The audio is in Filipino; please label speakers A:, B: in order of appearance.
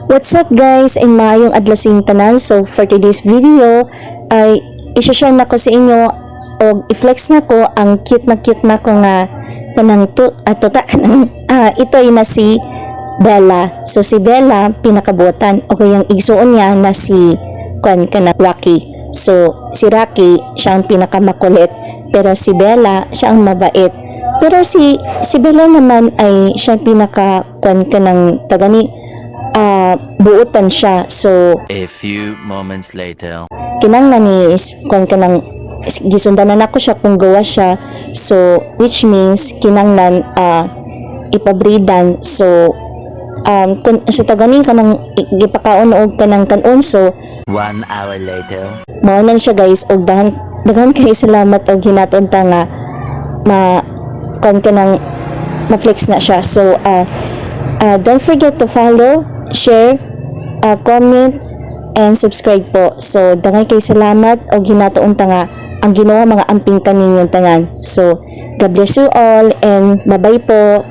A: What's up guys, and maayong adlaw sa inyong tanan. So for today's video ay i-share na ko sa inyo o i-flex na ko ang cute na ko nga kanang ito ay na si Bella. So si Bella pinakabutan o kayang igsuon niya na si kanang Rocky. So si Rocky siya ang pinakamakulit pero si Bella siya ang mabait. Pero si Bella naman ay siya ang pinaka kanang tagani buutan siya. So
B: a few moments later,
A: kinanglan ni kanang gisundan na ako siya kung gawa siya. So which means kinanglan ipabreedan. So kung sa tagani kanang gipakaon og kanang kanon. So
B: 1 hour later,
A: mao na siya guys, og daghan kay salamat og hinaton ta nga kanang ma-flex na siya. So don't forget to follow, share, comment, and subscribe po. So daghan kay salamat og hinatuon ta nga ang Ginoo mga amping kaninyong tanan. So God bless you all and bye bye po.